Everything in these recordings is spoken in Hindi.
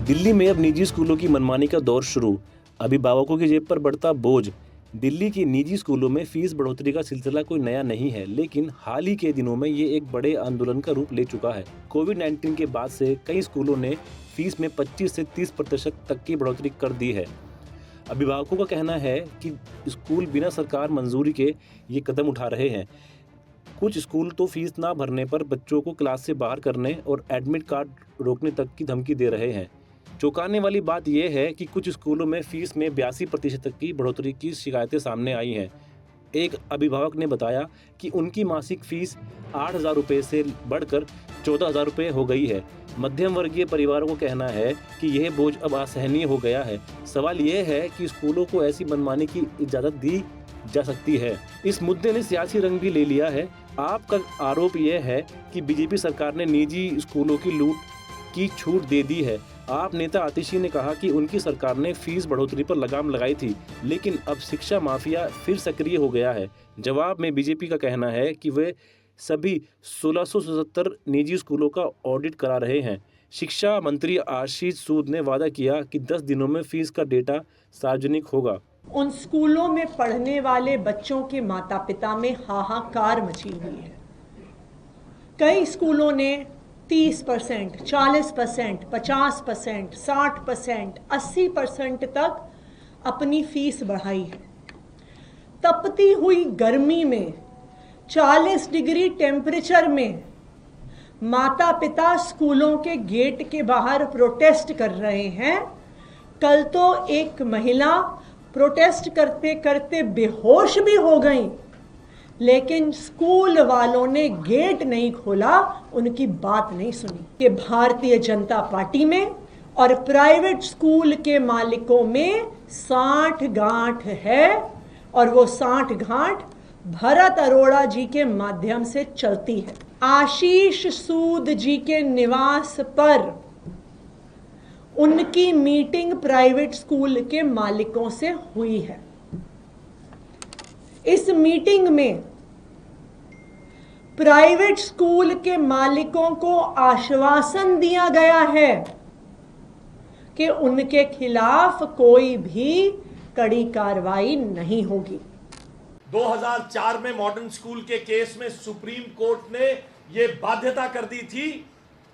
दिल्ली में अब निजी स्कूलों की मनमानी का दौर शुरू। अभिभावकों की जेब पर बढ़ता बोझ। दिल्ली के निजी स्कूलों में फीस बढ़ोतरी का सिलसिला कोई नया नहीं है, लेकिन हाल ही के दिनों में ये एक बड़े आंदोलन का रूप ले चुका है। कोविड-19 के बाद से कई स्कूलों ने फीस में 25 से 30% तक की बढ़ोतरी कर दी है। अभिभावकों का कहना है कि स्कूल बिना सरकार मंजूरी के ये कदम उठा रहे हैं। कुछ स्कूल तो फीस ना भरने पर बच्चों को क्लास से बाहर करने और एडमिट कार्ड रोकने तक की धमकी दे रहे हैं। चौंकाने वाली बात यह है कि कुछ स्कूलों में फीस में 82% तक की बढ़ोतरी की शिकायतें सामने आई हैं। एक अभिभावक ने बताया कि उनकी मासिक फीस 8,000 रुपये से बढ़कर 14,000 रुपये हो गई है। मध्यम वर्गीय परिवारों को कहना है कि यह बोझ अब असहनीय हो गया है। सवाल यह है कि स्कूलों को ऐसी मनमानी की इजाज़त दी जा सकती है। इस मुद्दे ने सियासी रंग भी ले लिया है। आपका आरोप यह है कि बीजेपी सरकार ने निजी स्कूलों की लूट की छूट दे दी है। आप नेता आतिशी ने कहा कि उनकी सरकार ने फीस बढ़ोतरी पर लगाम लगाई थी, लेकिन अब शिक्षा माफिया फिर सक्रिय हो गया है। जवाब में बीजेपी का कहना है कि वे सभी 1677 निजी स्कूलों का ऑडिट करा रहे हैं। शिक्षा मंत्री आशीष सूद ने वादा किया कि 10 दिनों में फीस का डेटा सार्वजनिक होगा। उन स्कूलों में पढ़ने वाले बच्चों के माता पिता में हाहाकार मची हुई है। कई स्कूलों ने 30%, 40%, 50%, 60%, 80% तक अपनी फीस बढ़ाई है। तपती हुई गर्मी में 40 डिग्री टेम्परेचर में माता पिता स्कूलों के गेट के बाहर प्रोटेस्ट कर रहे हैं। कल तो एक महिला प्रोटेस्ट करते करते बेहोश भी हो गई, लेकिन स्कूल वालों ने गेट नहीं खोला, उनकी बात नहीं सुनी। ये भारतीय जनता पार्टी में और प्राइवेट स्कूल के मालिकों में साठगांठ है, और वो साठगांठ भरत अरोड़ा जी के माध्यम से चलती है। आशीष सूद जी के निवास पर उनकी मीटिंग प्राइवेट स्कूल के मालिकों से हुई है। इस मीटिंग में प्राइवेट स्कूल के मालिकों को आश्वासन दिया गया है कि उनके खिलाफ कोई भी कड़ी कार्रवाई नहीं होगी। 2004 में मॉडर्न स्कूल के केस में सुप्रीम कोर्ट ने यह बाध्यता कर दी थी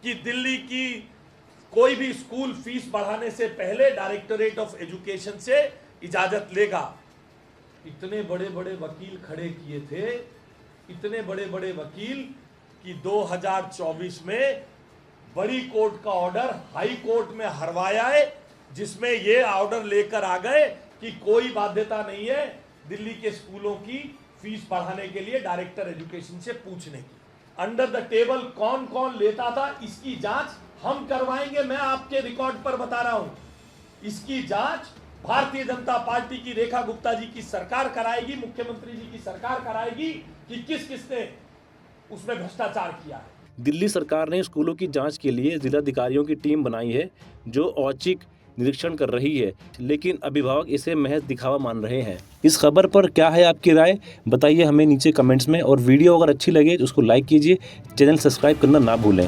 कि दिल्ली की कोई भी स्कूल फीस बढ़ाने से पहले डायरेक्टरेट ऑफ एजुकेशन से इजाजत लेगा। इतने बड़े बड़े वकील खड़े किए थे, इतने बड़े बड़े वकील कि 2024 में बड़ी कोर्ट का ऑर्डर हाई कोर्ट में हरवाया है, जिसमें यह ऑर्डर लेकर आ गए कि कोई बाध्यता नहीं है दिल्ली के स्कूलों की फीस बढ़ाने के लिए डायरेक्टर एजुकेशन से पूछने की। अंडर द टेबल कौन कौन लेता था इसकी जांच हम करवाएंगे। मैं आपके रिकॉर्ड पर बता रहा हूं, इसकी जांच भारतीय जनता पार्टी की रेखा गुप्ता जी की सरकार कराएगी, मुख्यमंत्री जी की सरकार कराएगी कि किस किसने उसमें भ्रष्टाचार किया है। दिल्ली सरकार ने स्कूलों की जांच के लिए जिलाधिकारियों की टीम बनाई है, जो औचक निरीक्षण कर रही है, लेकिन अभिभावक इसे महज दिखावा मान रहे हैं। इस खबर पर क्या है आपकी राय, बताइए हमें नीचे कमेंट्स में, और वीडियो अगर अच्छी लगे तो उसको लाइक कीजिए, चैनल सब्सक्राइब करना ना भूलें।